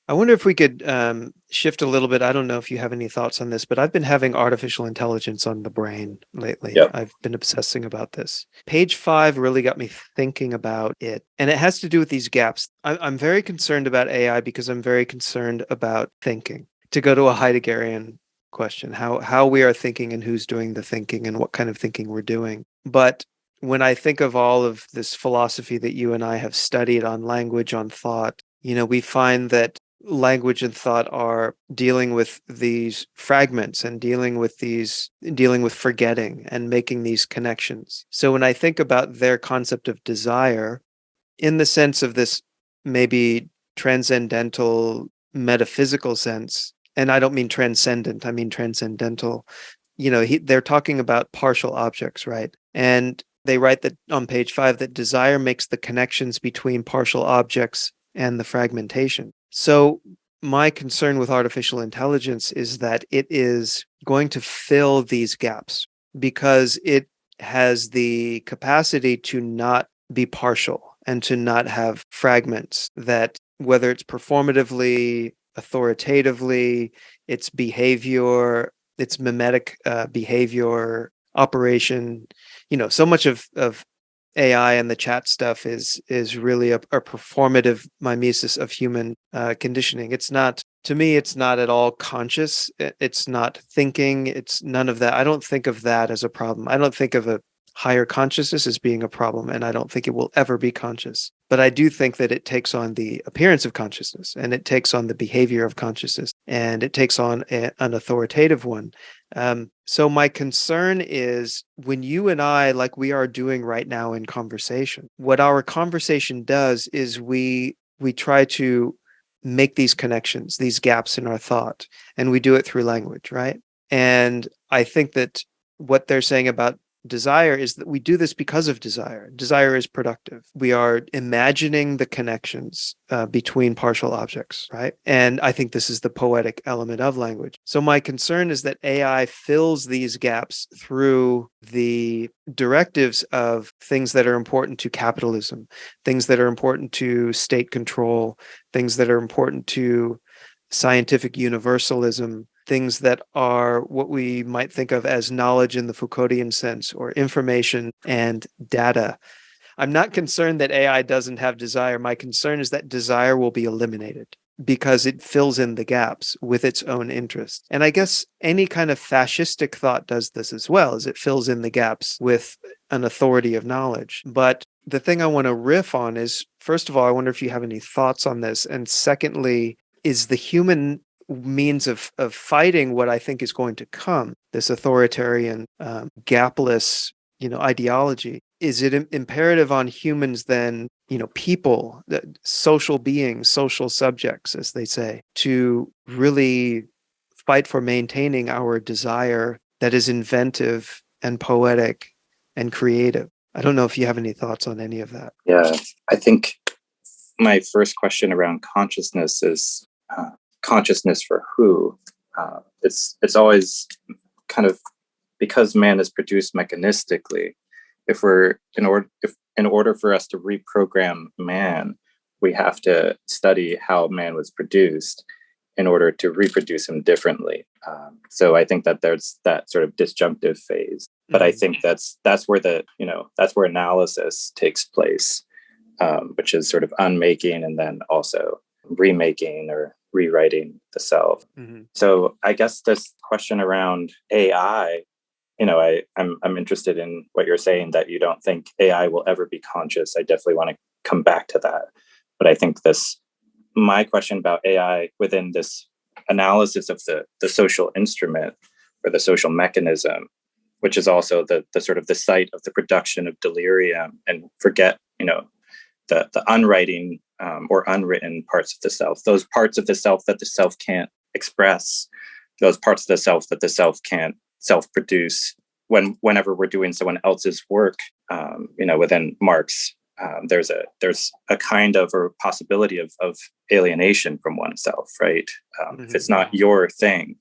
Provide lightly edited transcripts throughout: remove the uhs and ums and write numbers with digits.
I wonder if we could shift a little bit. I don't know if you have any thoughts on this, but I've been having artificial intelligence on the brain lately. Yep. I've been obsessing about this. Page 5 really got me thinking about it. And it has to do with these gaps. I'm very concerned about AI because I'm very concerned about thinking. To go to a Heideggerian question, how we are thinking and who's doing the thinking and what kind of thinking we're doing. But when I think of all of this philosophy that you and I have studied on language, on thought, we find that language and thought are dealing with these fragments and dealing with forgetting and making these connections. So when I think about their concept of desire in the sense of this maybe transcendental metaphysical sense, and I don't mean transcendent, I mean transcendental, they're talking about partial objects, right? And they write that on page 5 that desire makes the connections between partial objects and the fragmentation. So my concern with artificial intelligence is that it is going to fill these gaps because it has the capacity to not be partial and to not have fragments that, whether it's performatively, authoritatively, its behavior, its mimetic behavior, operation, so much of AI and the chat stuff is really a performative mimesis of human conditioning. It's not, to me, it's not at all conscious. It's not thinking. It's none of that. I don't think of that as a problem. I don't think of a higher consciousness as being a problem, and I don't think it will ever be conscious. But I do think that it takes on the appearance of consciousness, and it takes on the behavior of consciousness, and it takes on an authoritative one. So my concern is when you and I, like we are doing right now in conversation, what our conversation does is we try to make these connections, these gaps in our thought, and we do it through language, right? And I think that what they're saying about desire is that we do this because of desire. Desire is productive. We are imagining the connections between partial objects, right? And I think this is the poetic element of language. So my concern is that AI fills these gaps through the directives of things that are important to capitalism, things that are important to state control, things that are important to scientific universalism, things that are what we might think of as knowledge in the Foucauldian sense, or information and data. I'm not concerned that AI doesn't have desire. My concern is that desire will be eliminated because it fills in the gaps with its own interest. And I guess any kind of fascistic thought does this as well, as it fills in the gaps with an authority of knowledge. But the thing I want to riff on is, first of all, I wonder if you have any thoughts on this. And secondly, is the human means of fighting what I think is going to come, this authoritarian, gapless, ideology, is it imperative on humans then, people, social beings, social subjects, as they say, to really fight for maintaining our desire that is inventive and poetic and creative? I don't know if you have any thoughts on any of that. Yeah, I think my first question around consciousness is consciousness for who? It's always kind of, because man is produced mechanistically. If in order for us to reprogram man, we have to study how man was produced in order to reproduce him differently. So I think that there's that sort of disjunctive phase. But I think that's where that's where analysis takes place, which is sort of unmaking and then also remaking or rewriting the self. Mm-hmm. So I guess this question around AI, I'm interested in what you're saying, that you don't think AI will ever be conscious. I definitely want to come back to that. But I think my question about AI within this analysis of the social instrument or the social mechanism, which is also the sort of the site of the production of delirium, and forget, the unwriting or unwritten parts of the self, those parts of the self that the self can't express, those parts of the self that the self can't self-produce. Whenever we're doing someone else's work, within Marx, there's a kind of, or possibility of alienation from oneself, right? If it's not your thing,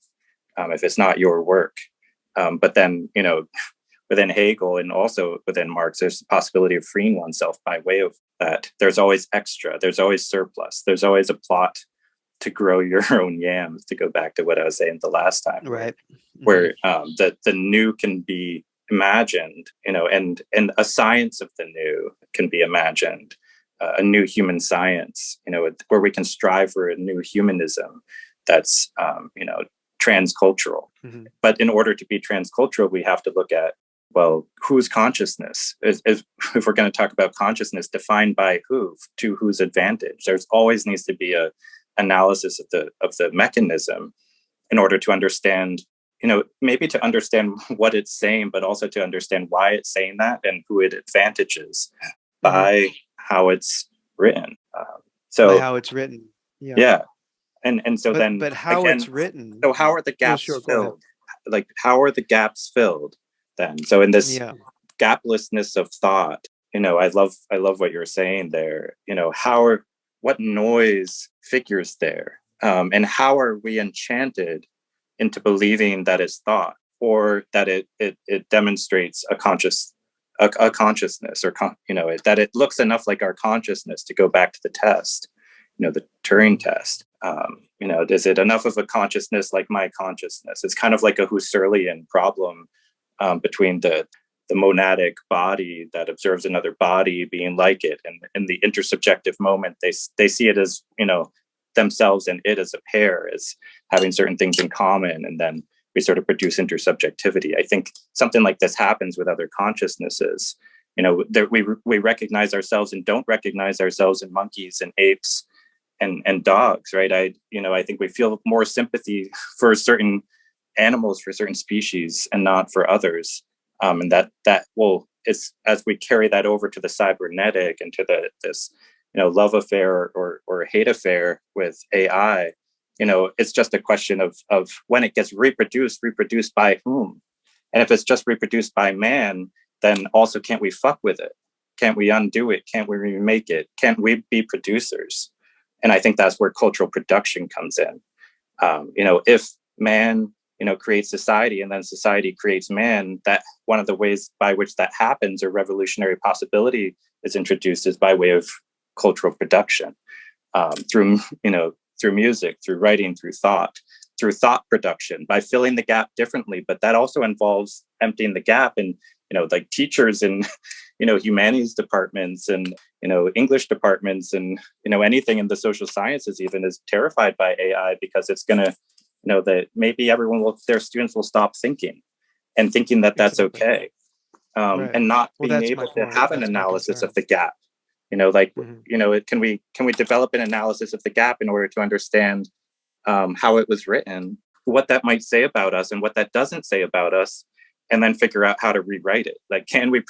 if it's not your work, but then, within Hegel and also within Marx, there's the possibility of freeing oneself by way of that. There's always extra, there's always surplus, there's always a plot to grow your own yams, to go back to what I was saying the last time, Right. where the new can be imagined, and a science of the new can be imagined, a new human science, where we can strive for a new humanism that's, transcultural. But in order to be transcultural, we have to look at, well, whose consciousness? If we're going to talk about consciousness, defined by who, to whose advantage? There's always needs to be a analysis of the mechanism in order to understand, maybe to understand what it's saying, but also to understand why it's saying that and who it advantages by how it's written. By how it's written. Yeah. And so but how again, it's written. So how are the gaps filled? Like, how are the gaps filled then? So in this gaplessness of thought, I love what you're saying there. What noise figures there? And how are we enchanted into believing that it's thought, or that it demonstrates a consciousness, or that it looks enough like our consciousness to go back to the test, the Turing test. Is it enough of a consciousness like my consciousness? It's kind of like a Husserlian problem between the monadic body that observes another body being like it, and in the intersubjective moment, they see it as, themselves and it as a pair, as having certain things in common, and then we sort of produce intersubjectivity. I think something like this happens with other consciousnesses. We recognize ourselves and don't recognize ourselves in monkeys and apes and dogs, right? I think we feel more sympathy for certain animals, for certain species, and not for others. And that it's as we carry that over to the cybernetic and to this love affair or hate affair with AI, it's just a question of when it gets reproduced by whom. And if it's just reproduced by man, then also can't we fuck with it? Can't we undo it? Can't we remake it? Can't we be producers? And I think that's where cultural production comes in. If man, creates society, and then society creates man, that one of the ways by which that happens, or revolutionary possibility is introduced, is by way of cultural production, through music, through writing, through thought production, by filling the gap differently. But that also involves emptying the gap. And like teachers in humanities departments and English departments and anything in the social sciences even is terrified by AI, because it's going to that maybe their students will stop thinking that that's okay, and not being able to have an analysis of the gap. Can we develop an analysis of the gap in order to understand how it was written, what that might say about us and what that doesn't say about us, and then figure out how to rewrite it? Like, can we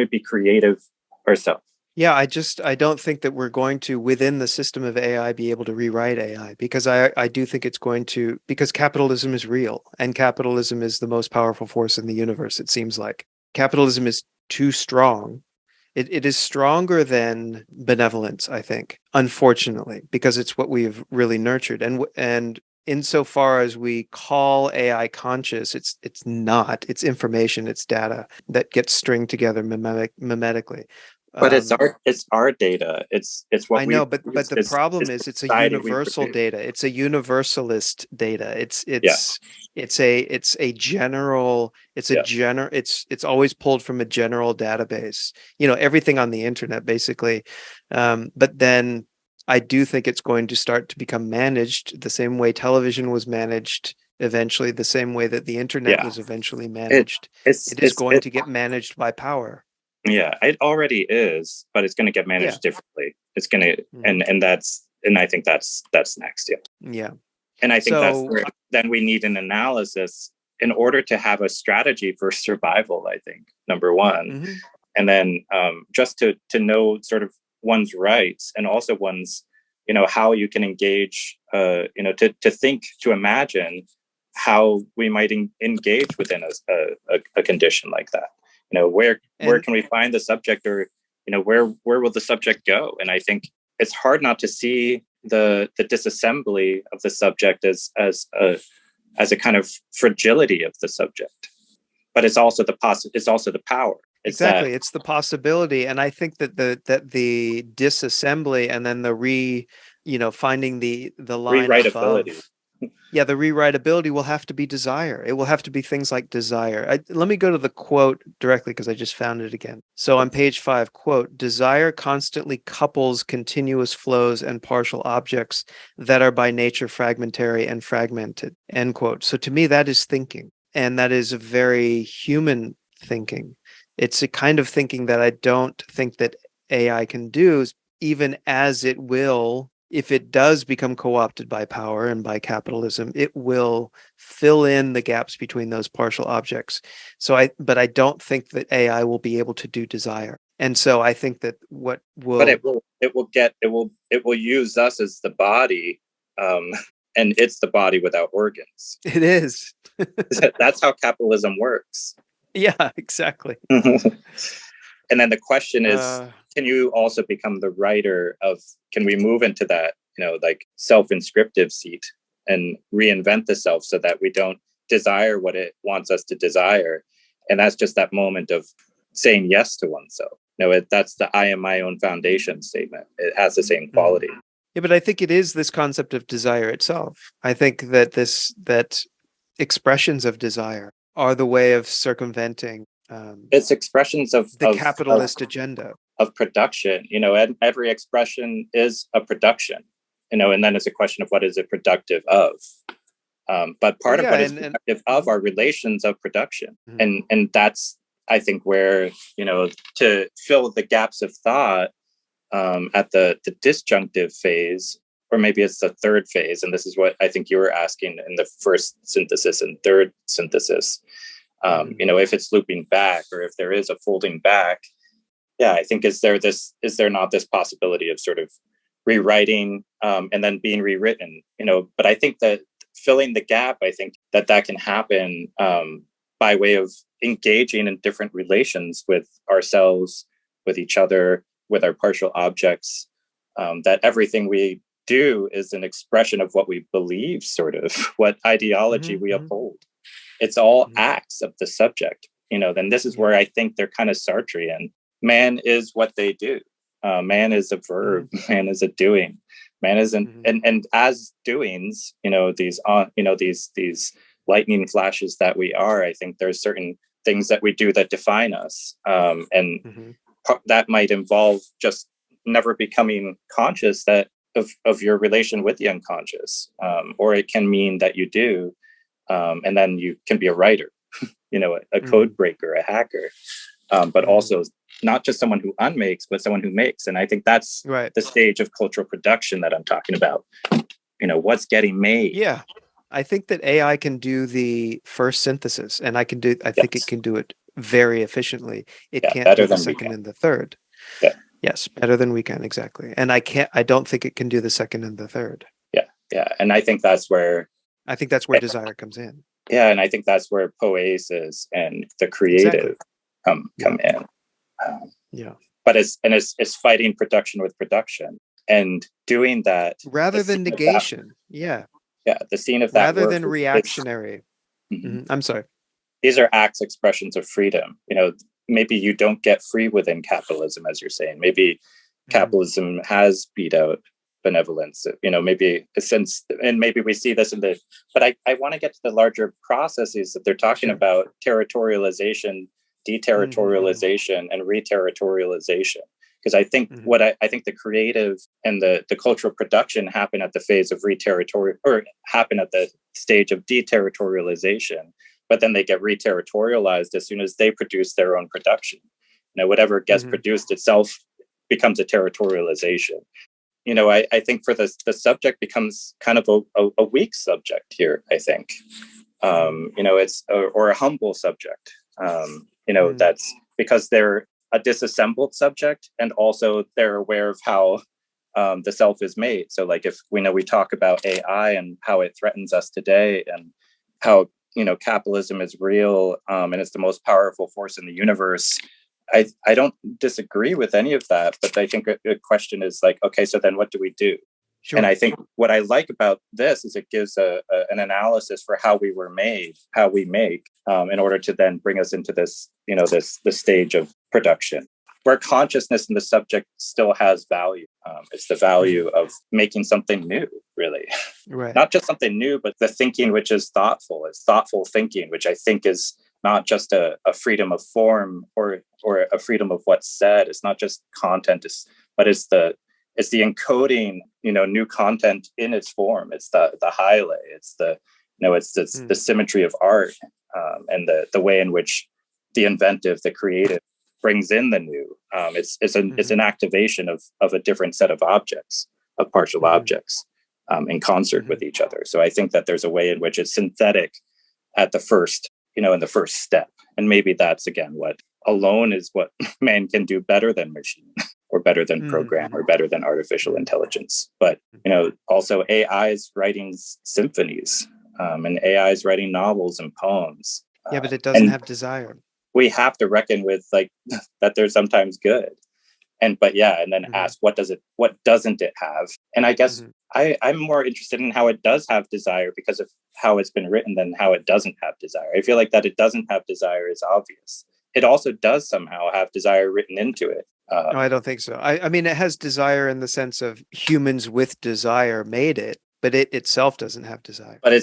be creative ourselves? Yeah, I don't think that we're going to, within the system of AI, be able to rewrite AI, because I do think it's going to, because capitalism is real, and capitalism is the most powerful force in the universe, it seems like. Capitalism is too strong. It is stronger than benevolence, I think, unfortunately, because it's what we've really nurtured. And insofar as we call AI conscious, it's not. It's information, it's data that gets stringed together mimetically. But it's our data. It's what I know, but the problem is it's a universal data. It's a universalist data. It's always pulled from a general database. Everything on the internet basically. But then I do think it's going to start to become managed the same way television was managed eventually, the same way that the internet was eventually managed. It is going to get managed by power. Yeah, it already is, but it's going to get managed differently. It's going to, and I think that's next. Yeah. And I think that's where then we need an analysis in order to have a strategy for survival, I think, number one. And then just to know sort of one's rights, and also one's, how you can engage, to think, to imagine how we might engage within a condition like that. Where can we find the subject, or where will the subject go? And I think it's hard not to see the disassembly of the subject as a kind of fragility of the subject, but it's also the power. It's the possibility, and I think that the disassembly and then the finding the line Rewritability. above. Yeah, the rewritability will have to be desire. It will have to be things like desire. Let me go to the quote directly because I just found it again. So on page 5, quote, desire constantly couples continuous flows and partial objects that are by nature fragmentary and fragmented, end quote. So to me, that is thinking. And that is a very human thinking. It's a kind of thinking that I don't think that AI can do, even as it will, if it does become co-opted by power and by capitalism, it will fill in the gaps between those partial objects. But I don't think that AI will be able to do desire. And so I think that what will, but it will use us as the body, and it's the body without organs. It is. That's how capitalism works. Yeah, exactly. And then the question is, can you also become the writer of, can we move into that, like self-inscriptive seat and reinvent the self so that we don't desire what it wants us to desire? And that's just that moment of saying yes to oneself. That's the I am my own foundation statement. It has the same quality. Yeah, but I think it is this concept of desire itself. I think that that expressions of desire are the way of circumventing it's expressions of the capitalist agenda of production. And every expression is a production. And then it's a question of what is it productive of. But part of what is productive of are relations of production, and that's, I think, where to fill the gaps of thought at the disjunctive phase, or maybe it's the third phase, and this is what I think you were asking in the first synthesis and third synthesis. If it's looping back, or if there is a folding back, I think is there not this possibility of sort of rewriting and then being rewritten? But I think that filling the gap, I think that can happen by way of engaging in different relations with ourselves, with each other, with our partial objects. That everything we do is an expression of what we believe, sort of what ideology we uphold. It's all acts of the subject, then this is where I think they're kind of Sartrean. Man is what they do. Man is a verb. Man is a doing. Man is and as doings, these lightning flashes that we are, I think there's certain things that we do that define us. That might involve just never becoming conscious of your relation with the unconscious. Or it can mean that you do. And then you can be a writer, a code breaker, a hacker, but also not just someone who unmakes, but someone who makes. And I think that's the stage of cultural production that I'm talking about. What's getting made. Yeah. I think that AI can do the first synthesis, and I think it can do it very efficiently. It can't do the second and the third. Yeah. Yes, better than we can, exactly. And I don't think it can do the second and the third. Yeah. Yeah. And I think that's where desire comes in. Yeah, and I think that's where poiesis and the creative come in. But it's fighting production with production and doing that rather than negation. Yeah, the scene of that rather than reactionary. I'm sorry. These are acts, expressions of freedom. Maybe you don't get free within capitalism, as you're saying. Maybe capitalism has beat out benevolence, maybe maybe we see this but I want to get to the larger processes that they're talking about: territorialization, deterritorialization, and re-territorialization. Because I think I think the creative and the cultural production happen at the phase of happen at the stage of deterritorialization, but then they get re-territorialized as soon as they produce their own production. Whatever gets produced itself becomes a territorialization. I think for the subject becomes kind of a weak subject here, I think. It's or a humble subject. That's because they're a disassembled subject, and also they're aware of how the self is made. So like if we talk about AI and how it threatens us today, and how capitalism is real, and it's the most powerful force in the universe. I don't disagree with any of that, but I think a question is like, okay, so then what do we do? Sure. And I think what I like about this is it gives an analysis for how we were made, how we make, in order to then bring us into this, this stage of production. where consciousness in the subject still has value. It's the value of making something new, really. Right. Not just something new, but the thinking which is thoughtful. It's thoughtful thinking, which I think is not just a freedom of form or a freedom of what's said. It's not just content, but it's the encoding, new content in its form. It's the highlight. It's the symmetry of art, and the way in which the inventive, the creative, brings in the new. It's an activation of a different set of objects, of partial objects, in concert with each other. So I think that there's a way in which it's synthetic at the first, in the first step. And maybe that's, again, what alone is what man can do better than machine, or better than program, or better than artificial intelligence. But, also AI is writing symphonies, and AI is writing novels and poems. Yeah, but it doesn't have desire. We have to reckon with that they're sometimes good. And then ask, what doesn't it have? And I guess I'm more interested in how it does have desire because of how it's been written than how it doesn't have desire. I feel like that it doesn't have desire is obvious. It also does somehow have desire written into it. No, I don't think so. I mean, it has desire in the sense of humans with desire made it, but it itself doesn't have desire. But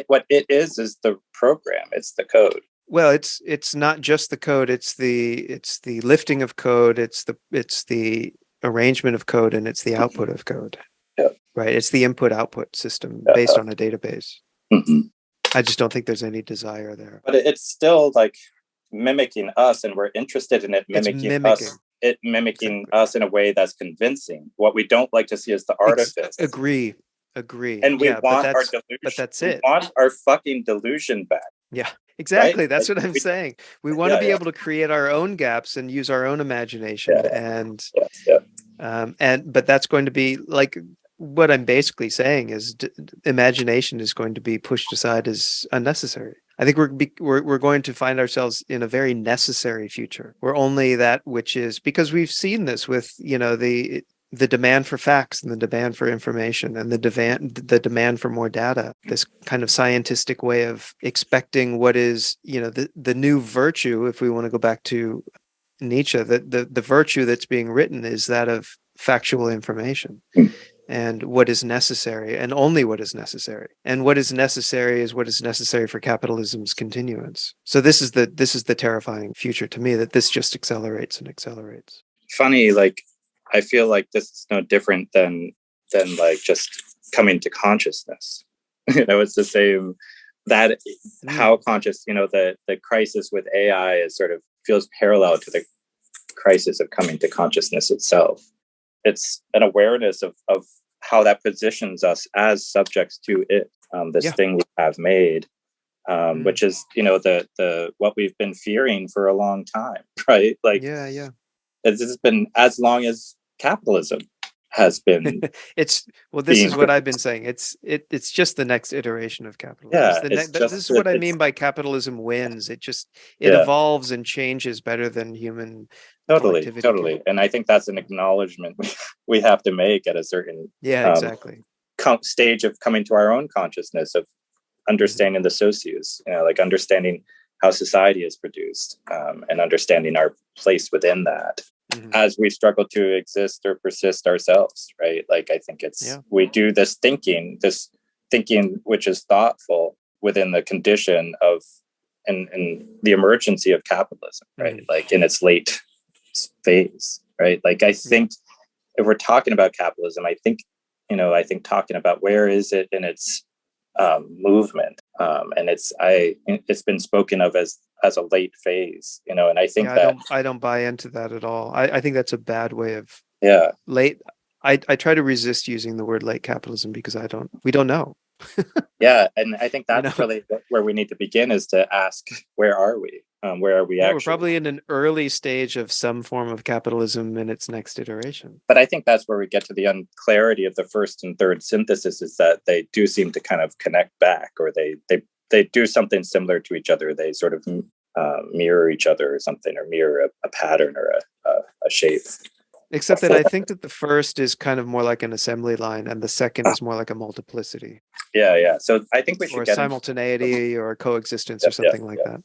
what it is the program. It's the code. Well, it's not just the code. It's the lifting of code. It's the arrangement of code, and it's the output of code. Yeah. Right. It's the input-output system based on a database. I just don't think there's any desire there. But it's still like mimicking us, and we're interested in it mimicking us. It mimicking us in a way that's convincing. What we don't like to see is the artifice. Agree. And we want our delusion. But that's it. We want our fucking delusion back. Yeah, exactly. Right? That's what I'm saying. We want to be able to create our own gaps and use our own imagination. But that's going to be like what I'm basically saying is imagination is going to be pushed aside as unnecessary. I think we're going to find ourselves in a very necessary future where only that which is, because we've seen this with the demand for facts and the demand for information and the demand for more data, this kind of scientific way of expecting what is, the new virtue, if we want to go back to Nietzsche, the virtue that's being written is that of factual information and what is necessary and only what is necessary. And what is necessary is what is necessary for capitalism's continuance. So this is the terrifying future to me, that this just accelerates and accelerates. Funny, I feel like this is no different than like just coming to consciousness. It's the same, that how conscious, the crisis with AI is sort of feels parallel to the crisis of coming to consciousness itself. It's an awareness of how that positions us as subjects to it, this thing we have made, which is, the what we've been fearing for a long time, right? It's been as long as capitalism has been. This is what I've been saying. It's just the next iteration of capitalism. This is what I mean by capitalism wins. It evolves and changes better than human. Totally. And I think that's an acknowledgement we have to make at a certain exactly stage of coming to our own consciousness, of understanding the socius, understanding how society is produced, and understanding our place within that as we struggle to exist or persist ourselves, right? I think we do this thinking which is thoughtful within the condition of and the emergency of capitalism, right? In its late phase, right? I think if we're talking about capitalism, I think talking about where is it in its movement, and it's been spoken of as a late phase, and I think I don't buy into that at all. I think that's a bad way of late. I try to resist using the word late capitalism because we don't know. And I think that's really where we need to begin, is to ask, where are we? Where are we actually? We're probably in an early stage of some form of capitalism in its next iteration. But I think that's where we get to the unclarity of the first and third synthesis, is that they do seem to kind of connect back, or they do something similar to each other. They sort of mirror each other or something, or mirror a pattern or a shape. Except that I think that the first is kind of more like an assembly line, and the second is more like a multiplicity. Yeah. So I think we should get simultaneity or coexistence or something like that.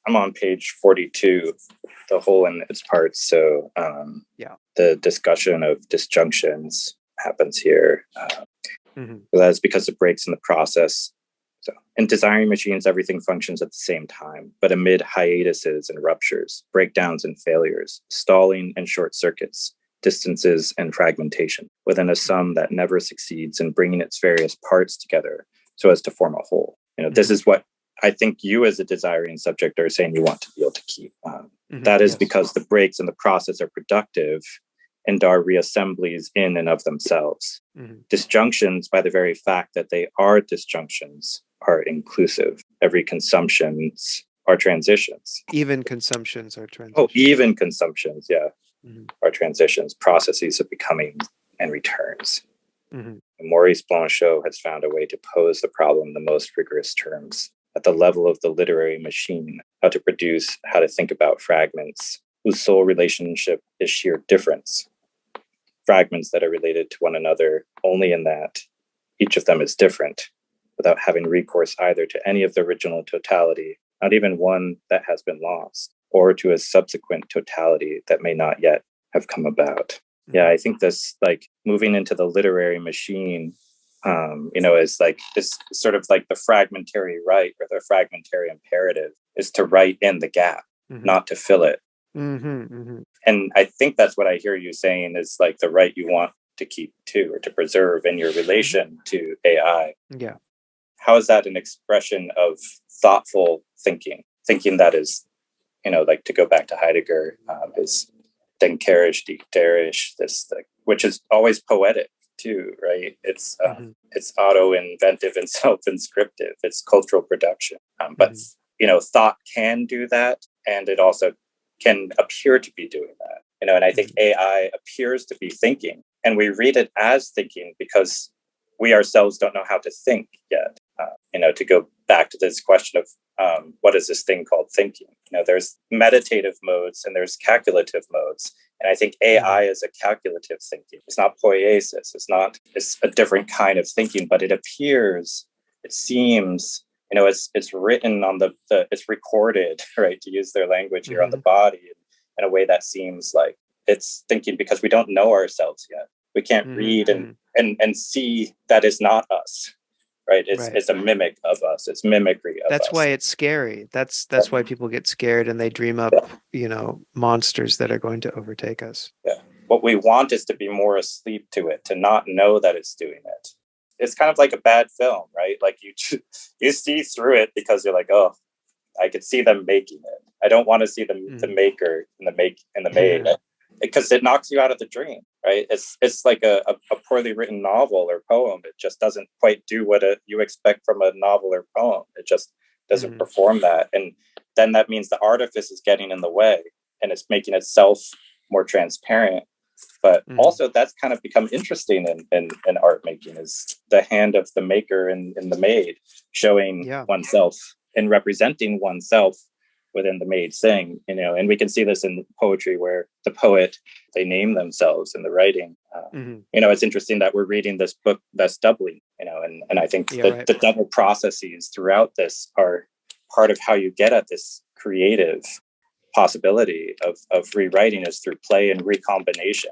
I'm on page 42, the whole in its parts. So the discussion of disjunctions happens here. That's because of breaks in the process. So in desiring machines, everything functions at the same time, but amid hiatuses and ruptures, breakdowns and failures, stalling and short circuits, distances and fragmentation, within a sum that never succeeds in bringing its various parts together so as to form a whole. This is what I think you as a desiring subject are saying you want to be able to keep. That is because the breaks in the process are productive and are reassemblies in and of themselves. Disjunctions, by the very fact that they are disjunctions, are inclusive. Every consumptions are transitions. Even consumptions are transitions. Oh, even consumptions, are transitions, processes of becoming and returns. Maurice Blanchot has found a way to pose the problem in the most rigorous terms, at the level of the literary machine, how to produce, how to think about fragments whose sole relationship is sheer difference. Fragments that are related to one another only in that each of them is different, without having recourse either to any of the original totality, not even one that has been lost, or to a subsequent totality that may not yet have come about. Yeah, I think this, like, moving into the literary machine, is like this sort of like the fragmentary right, or the fragmentary imperative is to write in the gap, not to fill it. And I think that's what I hear you saying is like the right you want to keep too, or to preserve in your relation to AI. Yeah. How is that an expression of thoughtful thinking that is, like, to go back to Heidegger, is denkerisch, dichterisch, which is always poetic too, right? It's auto-inventive and self-inscriptive. It's cultural production. But thought can do that, and it also can appear to be doing that. And I think AI appears to be thinking, and we read it as thinking because we ourselves don't know how to think yet. To go back to this question of what is this thing called thinking? There's meditative modes and there's calculative modes. And I think AI is a calculative thinking. It's not poiesis. It's a different kind of thinking, but it appears, it seems, it's written on it's recorded, right? To use their language here, on the body in a way that seems like it's thinking, because we don't know ourselves yet. We can't read and see that is not us. Right. It's a mimic of us. It's mimicry of us. That's why it's scary. That's why people get scared and they dream up, monsters that are going to overtake us. Yeah. What we want is to be more asleep to it, to not know that it's doing it. It's kind of like a bad film, right? Like you see through it because you're like, oh, I could see them making it. I don't want to see the maker and the made. Because it knocks you out of the dream, right? It's like a poorly written novel or poem. It just doesn't quite do what you expect from a novel or poem. It just doesn't perform that. And then that means the artifice is getting in the way, and it's making itself more transparent. But also that's kind of become interesting in art making, is the hand of the maker and the made showing oneself and representing oneself within the made thing, and we can see this in poetry where the poet, they name themselves in the writing. It's interesting that we're reading this book that's doubling, and I think the double processes throughout this are part of how you get at this creative possibility of rewriting is through play and recombination.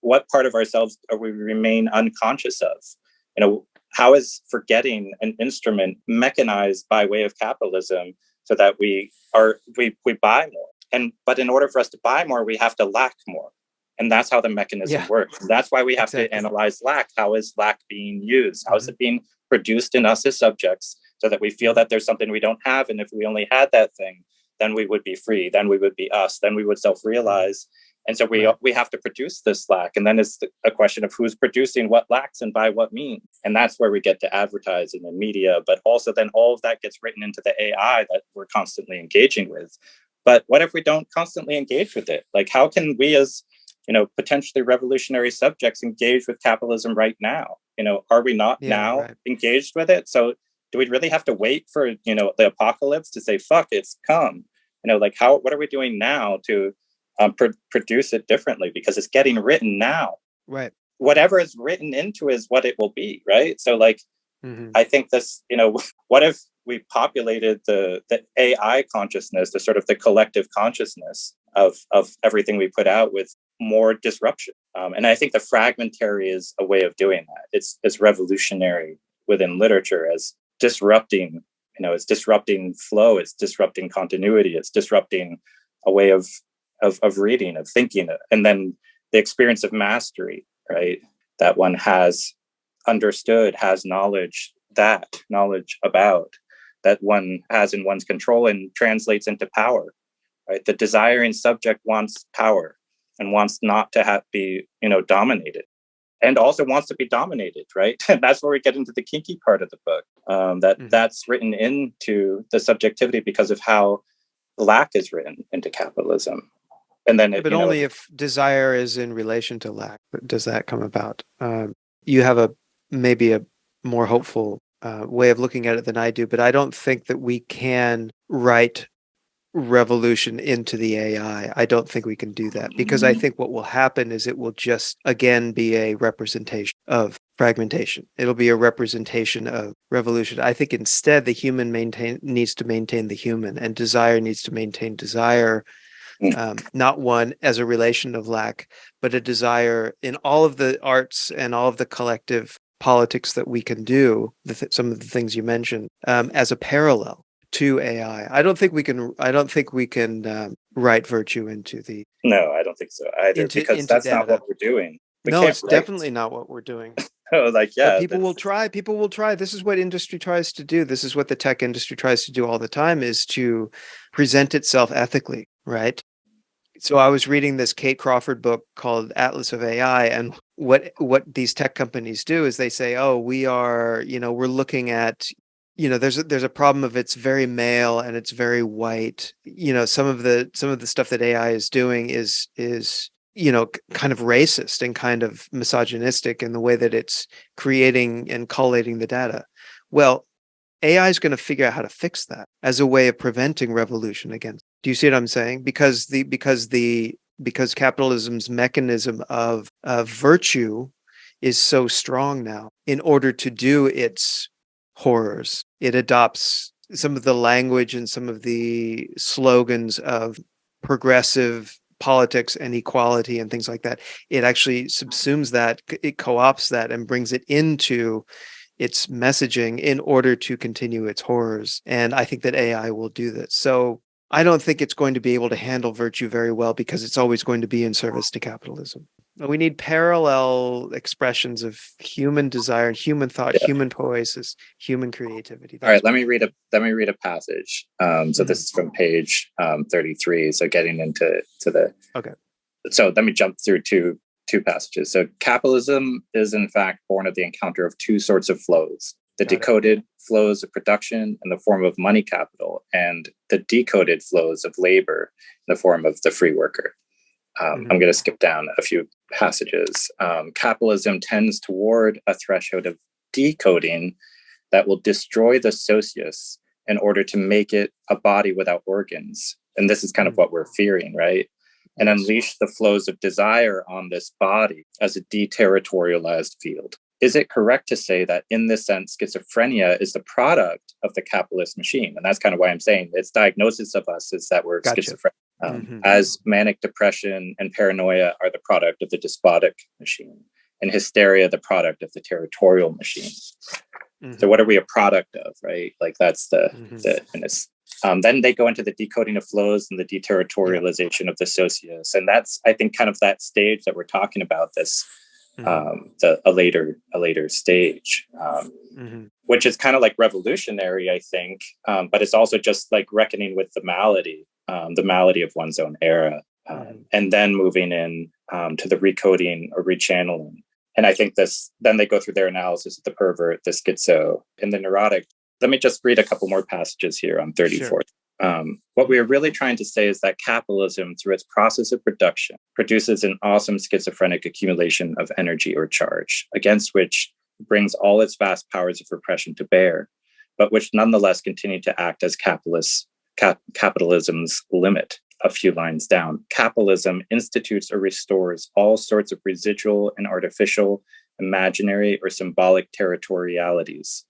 What part of ourselves are we remain unconscious of? How is forgetting an instrument mechanized by way of capitalism so that we buy more? But in order for us to buy more, we have to lack more. And that's how the mechanism works. And that's why we have to analyze lack. How is lack being used? How is it being produced in us as subjects so that we feel that there's something we don't have? And if we only had that thing, then we would be free. Then we would be us. Then we would self-realize. And so we have to produce this lack. And then it's a question of who's producing what lacks and by what means. And that's where we get to advertising and media. But also then all of that gets written into the AI that we're constantly engaging with. But what if we don't constantly engage with it? Like, how can we as, potentially revolutionary subjects engage with capitalism right now? Are we not engaged with it? So do we really have to wait for, the apocalypse to say, fuck, it's come? What are we doing now to produce it differently? Because it's getting written now. Right. Whatever is written into is what it will be, right? So Mhm. I think this, what if we populated the AI consciousness, the sort of the collective consciousness of everything we put out with more disruption? And I think the fragmentary is a way of doing that. It's revolutionary within literature as disrupting, it's disrupting flow, it's disrupting continuity, it's disrupting a way of reading, of thinking, and then the experience of mastery, right? That one has understood, has knowledge about, that one has in one's control and translates into power, right? The desiring subject wants power and wants not to be dominated, and also wants to be dominated, right? And that's where we get into the kinky part of the book. That's written into the subjectivity because of how lack is written into capitalism. And then but only if desire is in relation to lack does that come about. You have maybe a more hopeful way of looking at it than I do, but I don't think that we can write revolution into the AI. I don't think we can do that, because I think what will happen is it will just again be a representation of fragmentation. It'll be a representation of revolution. I think instead the human needs to maintain the human, and desire needs to maintain desire. Not one as a relation of lack, but a desire in all of the arts and all of the collective politics that we can do, some of the things you mentioned, as a parallel to AI. I don't think we can write virtue into the. No, I don't think so either, because that's data. Not what we're doing. No, it's definitely not what we're doing. But people will try. People will try. This is what industry tries to do. This is what the tech industry tries to do all the time, is to present itself ethically, right? So I was reading this Kate Crawford book called Atlas of AI, and what these tech companies do is they say, oh, we're looking at, there's a problem of it's very male and it's very white. Some of the stuff that AI is doing is kind of racist and kind of misogynistic in the way that it's creating and collating the data. Well, AI is going to figure out how to fix that as a way of preventing revolution against. Do you see what I'm saying? Because capitalism's mechanism of virtue is so strong now. In order to do its horrors, it adopts some of the language and some of the slogans of progressive politics and equality and things like that. It actually subsumes that, it co-opts that, and brings it into its messaging in order to continue its horrors. And I think that AI will do this. So I don't think it's going to be able to handle virtue very well, because it's always going to be in service to capitalism. We need parallel expressions of human desire, human thought, human poiesis, human creativity. All right, let me read a passage. So this is from page 33. So getting into the okay. So let me jump through two passages. So capitalism is in fact born of the encounter of two sorts of flows: the decoded flows of production in the form of money capital, and the decoded flows of labor in the form of the free worker. I'm going to skip down a few passages. Capitalism tends toward a threshold of decoding that will destroy the socius in order to make it a body without organs. And this is kind of what we're fearing, right? And unleash the flows of desire on this body as a de-territorialized field. Is it correct to say that in this sense, schizophrenia is the product of the capitalist machine? And that's kind of why I'm saying its diagnosis of us is that we're schizophrenic. As manic depression and paranoia are the product of the despotic machine, and hysteria the product of the territorial machine. So what are we a product of, right? Like that's then they go into the decoding of flows and the deterritorialization of the socius. And that's, I think, kind of that stage that we're talking about, this a later stage, which is kind of like revolutionary, I think, but it's also just like reckoning with the malady of one's own era, and then moving in to the recoding or rechanneling. And I think then they go through their analysis of the pervert, the schizo, and the neurotic. Let me just read a couple more passages here on 34. Sure. What we are really trying to say is that capitalism, through its process of production, produces an awesome schizophrenic accumulation of energy or charge, against which it brings all its vast powers of repression to bear, but which nonetheless continue to act as capitalism's limit. A few lines down, capitalism institutes or restores all sorts of residual and artificial, imaginary or symbolic territorialities,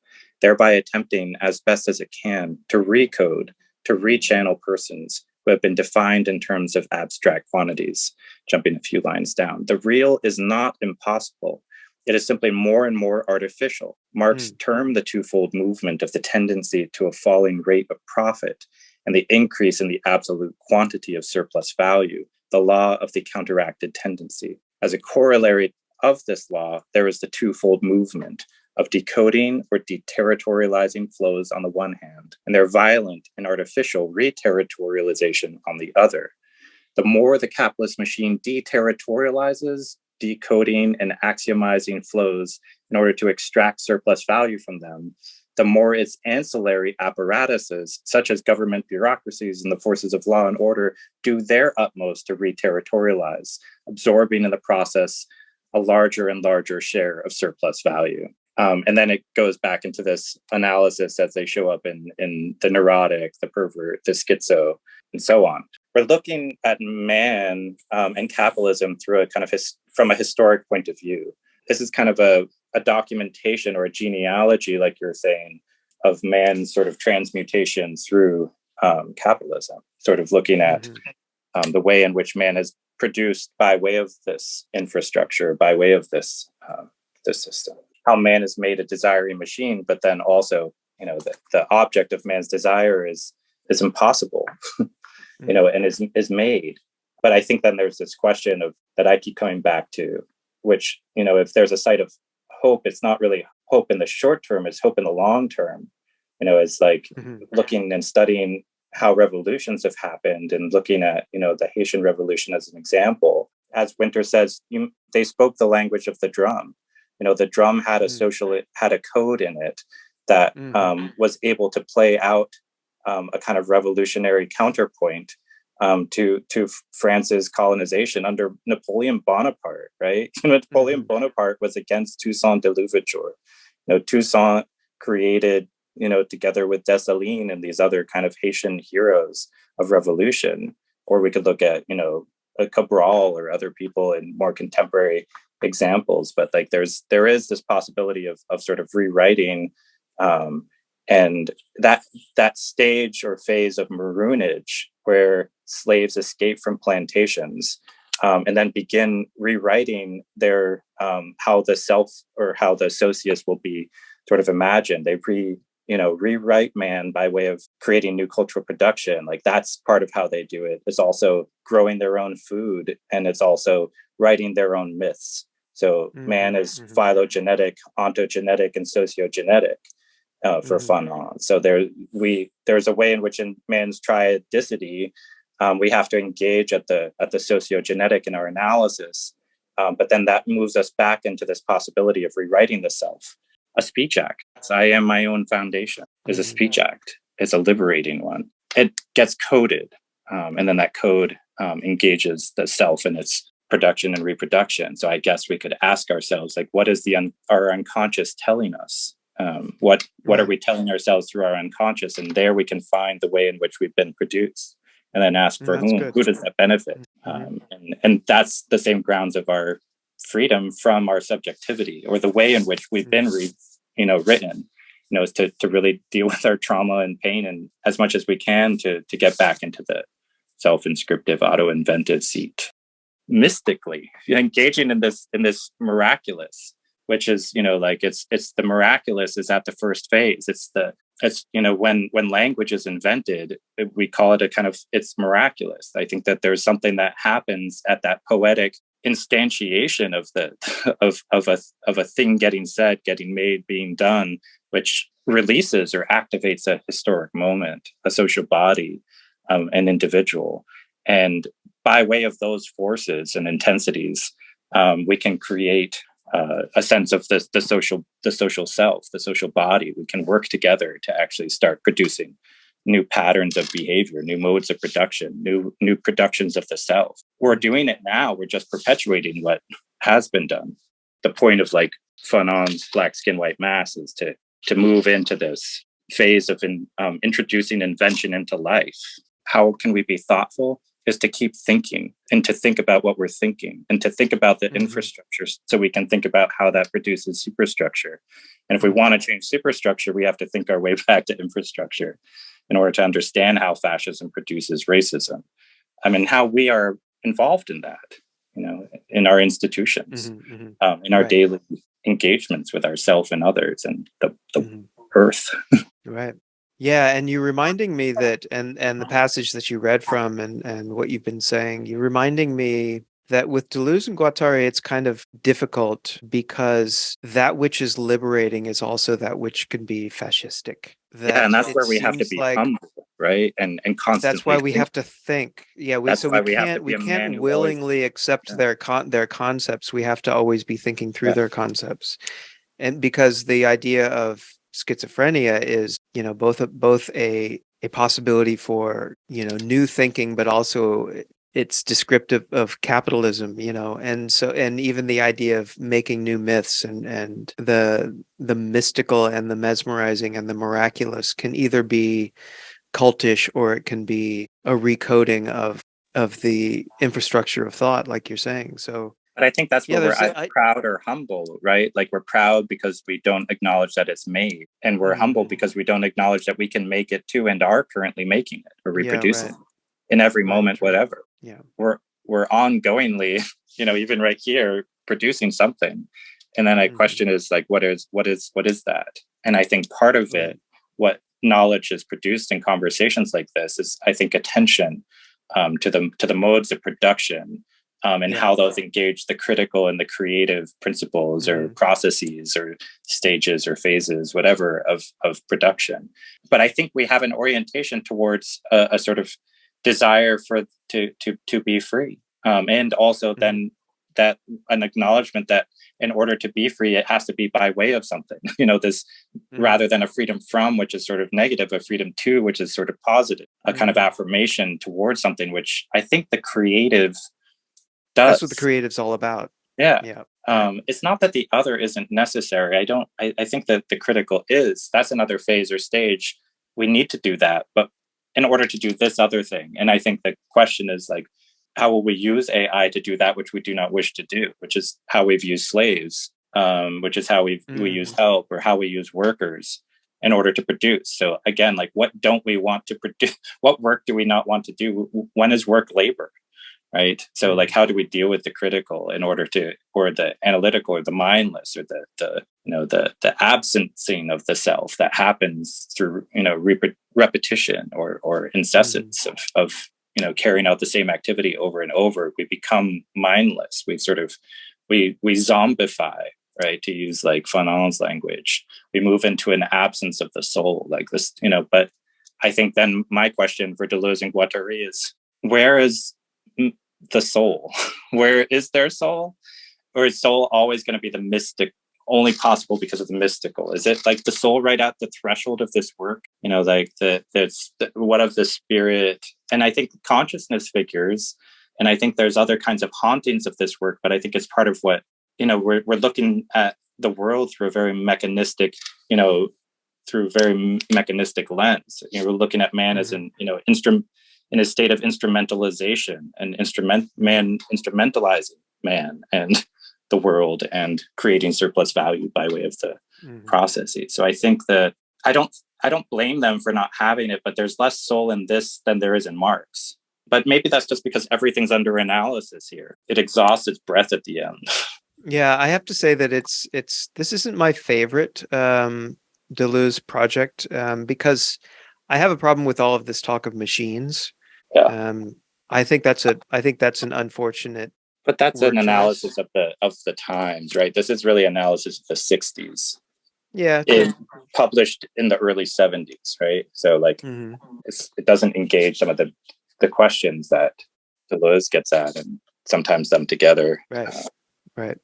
thereby attempting as best as it can to recode, to rechannel persons who have been defined in terms of abstract quantities. Jumping a few lines down. The real is not impossible. It is simply more and more artificial. Marx termed the twofold movement of the tendency to a falling rate of profit and the increase in the absolute quantity of surplus value, the law of the counteracted tendency. As a corollary of this law, there is the twofold movement of decoding or de-territorializing flows on the one hand, and their violent and artificial re-territorialization on the other. The more the capitalist machine de-territorializes, decoding and axiomizing flows in order to extract surplus value from them, the more its ancillary apparatuses, such as government bureaucracies and the forces of law and order, do their utmost to re-territorialize, absorbing in the process a larger and larger share of surplus value. And then it goes back into this analysis as they show up in the neurotic, the pervert, the schizo, and so on. We're looking at man and capitalism through a kind of from a historic point of view. This is kind of a documentation or a genealogy, like you're saying, of man's sort of transmutation through capitalism, sort of looking at the way in which man is produced by way of this infrastructure, by way of this system. How man is made a desiring machine, but then also, the object of man's desire is impossible, and is made. But I think then there's this question that I keep coming back to, which, if there's a site of hope, it's not really hope in the short term, it's hope in the long term. It's like looking and studying how revolutions have happened and looking at, the Haitian Revolution as an example. As Winter says, they spoke the language of the drum. The drum had had a code in it that was able to play out a kind of revolutionary counterpoint to France's colonization under Napoleon Bonaparte, right? Napoleon Bonaparte was against Toussaint de Louverture. Toussaint created, together with Dessalines and these other kind of Haitian heroes of revolution. Or we could look at, Cabral or other people in more contemporary examples. But like there is this possibility of sort of rewriting and that stage or phase of maroonage where slaves escape from plantations and then begin rewriting their how the self or how the socius will be sort of imagined. They rewrite man by way of creating new cultural production. Like that's part of how they do it. It's also growing their own food, and it's also writing their own myths. So man is phylogenetic, ontogenetic, and sociogenetic for Fanon. So there's a way in which in man's triadicity, we have to engage at the sociogenetic in our analysis, but then that moves us back into this possibility of rewriting the self. A speech act. I am my own foundation is a speech act. It's a liberating one. It gets coded, and then that code engages the self in its production and reproduction. So I guess we could ask ourselves, like, what is our unconscious telling us? What are we telling ourselves through our unconscious? And there we can find the way in which we've been produced, and then ask for who does that benefit? And that's the same grounds of our freedom from our subjectivity, or the way in which we've been written, is to really deal with our trauma and pain, and as much as we can to get back into the self-inscriptive, auto-invented seat. Mystically engaging in this miraculous, which is, it's the miraculous is at the first phase. It's when language is invented, we call it it's miraculous. I think that there's something that happens at that poetic instantiation of a thing getting said, getting made, being done, which releases or activates a historic moment, a social body, an individual. And by way of those forces and intensities, we can create a sense of the social self, the social body. We can work together to actually start producing new patterns of behavior, new modes of production, new productions of the self. We're doing it now. We're just perpetuating what has been done. The point of like Fanon's Black Skin, White Mass is to move into this phase of introducing invention into life. How can we be thoughtful? is to keep thinking and to think about what we're thinking and to think about the infrastructure so we can think about how that produces superstructure. And if we want to change superstructure, we have to think our way back to infrastructure in order to understand how fascism produces racism. I mean, how we are involved in that, in our institutions, in our daily engagements with ourselves and others and the earth. Right. Yeah, and you're reminding me that, and the passage that you read from, and what you've been saying, you're reminding me that with Deleuze and Guattari, it's kind of difficult because that which is liberating is also that which can be fascistic. And that's where we have to be humble, right? And constantly. That's why we have to think. Yeah, we can't willingly accept their concepts. We have to always be thinking through their concepts, and because the idea of schizophrenia is, both a possibility for, new thinking, but also it's descriptive of capitalism, and even the idea of making new myths and the mystical and the mesmerizing and the miraculous can either be cultish or it can be a recoding of the infrastructure of thought, like you're saying. So but I think that's where we're proud or humble, right? Like we're proud because we don't acknowledge that it's made, and we're humble because we don't acknowledge that we can make it too and are currently making it or reproducing it in every moment, whatever. Yeah, we're ongoingly, even right here, producing something, and then a question is like, what is that? And I think part of it, what knowledge is produced in conversations like this, is I think attention to the modes of production. And how those engage the critical and the creative principles or processes or stages or phases, whatever, of production. But I think we have an orientation towards a sort of desire to be free, and also then that an acknowledgement that in order to be free, it has to be by way of something. This rather than a freedom from, which is sort of negative, a freedom to, which is sort of positive, a kind of affirmation towards something, which I think the creative does. That's what the creative's all about. Yeah. It's not that the other isn't necessary. I think that the critical is. That's another phase or stage. We need to do that, but in order to do this other thing. And I think the question is like, how will we use AI to do that which we do not wish to do, which is how we've used slaves, which is how we use help, or how we use workers in order to produce. So again, like, what don't we want to produce? What work do we not want to do? When is work labor? Right. So like, how do we deal with the critical in order to, or the analytical, or the mindless, or the absencing of the self that happens through, repetition or incessance of carrying out the same activity over and over. We become mindless. We zombify, right? To use like Fanon's language, we move into an absence of the soul, like this, but I think then my question for Deleuze and Guattari is, where is the soul? Where is their soul? Or is soul always going to be the mystic, only possible because of the mystical? Is it like the soul right at the threshold of this work? Like what of the spirit? And I think consciousness figures, and I think there's other kinds of hauntings of this work, but I think it's part of what, we're looking at the world through a very mechanistic, through very mechanistic lens. We're looking at man as an, instrument, in a state of instrumentalization, and man instrumentalizing man and the world, and creating surplus value by way of the processes. So I think that I don't blame them for not having it, but there's less soul in this than there is in Marx. But maybe that's just because everything's under analysis here. It exhausts its breath at the end. Yeah, I have to say that this isn't my favorite Deleuze project, because I have a problem with all of this talk of machines. Yeah. I think that's an unfortunate. But that's an analysis of the times, right? This is really analysis of the 60s. Yeah. Published in the early 70s, right? So like, it doesn't engage some of the questions that Deleuze gets at, and sometimes them together, right,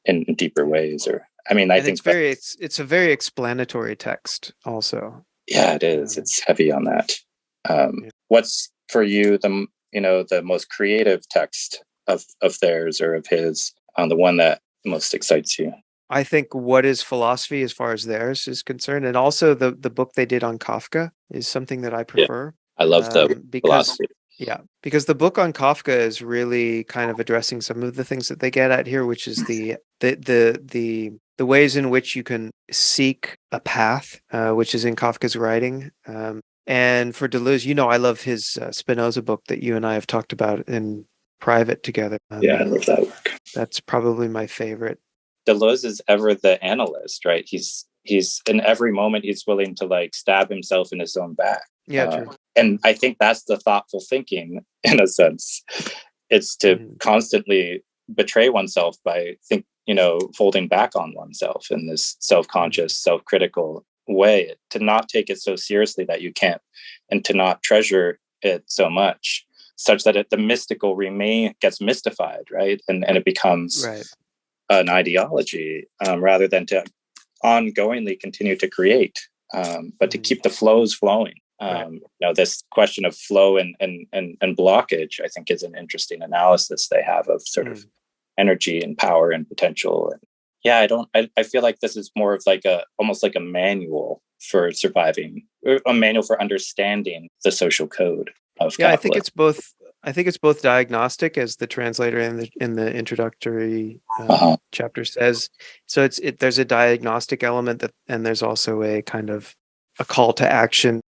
in deeper ways. Or I think it's a very explanatory text, also. Yeah, it is. It's heavy on that. What's for you the most creative text of theirs or of his, the one that most excites you? I think What is Philosophy, as far as theirs is concerned, and also the book they did on Kafka is something that I prefer. I love the philosophy. Yeah, because the book on Kafka is really kind of addressing some of the things that they get at here, which is the ways in which you can seek a path, which is in Kafka's writing. And for Deleuze, I love his Spinoza book that you and I have talked about in private together. Yeah, I love that work. That's probably my favorite. Deleuze is ever the analyst, right? He's in every moment he's willing to like stab himself in his own back. Yeah, true. And I think that's the thoughtful thinking in a sense. It's to constantly betray oneself by folding back on oneself in this self-conscious, self-critical way, to not take it so seriously that you can't, and to not treasure it so much, such that the mystical gets mystified, right? And it becomes an ideology, rather than to ongoingly continue to create, but to keep the flows flowing. This question of flow and blockage, I think, is an interesting analysis they have of sort of energy and power and potential. And yeah, I feel like this is more of like almost like a manual for surviving, or a manual for understanding the social code of capitalism. I think it's both diagnostic, as the translator in the introductory chapter says. So there's a diagnostic element and there's also a kind of a call to action